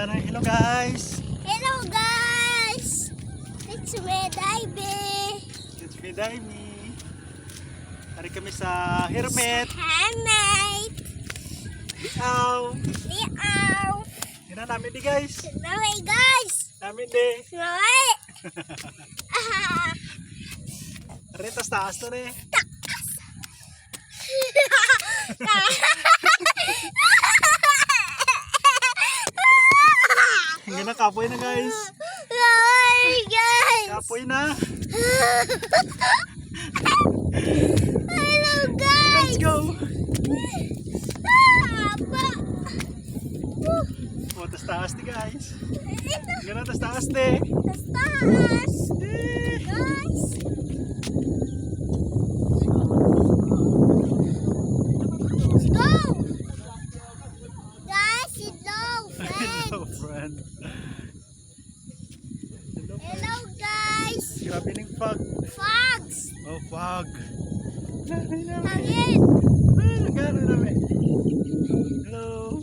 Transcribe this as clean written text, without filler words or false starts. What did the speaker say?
Sana. Hello guys! Hello guys! It's me, Daibe. It's me, Daimi. Hari kami sa Hermit. Handmade. Biaw. Liaw. Hina namin di guys. Hello guys. Namin di. Hello. Hari tas taas na eh. Hingga na kapoy na guys. Hello guys. Kapoy na. Hello guys. Let's go. Oh, tas taas di guys. Hingga na tas taas di. Taas. Guys. Let's go. Guys, hello friends. Hello friend. Hello guys. Grabe ng fog. Fogs. Oh, fog. Grabe namin. Hangin. Ah, nagano namin. Hello.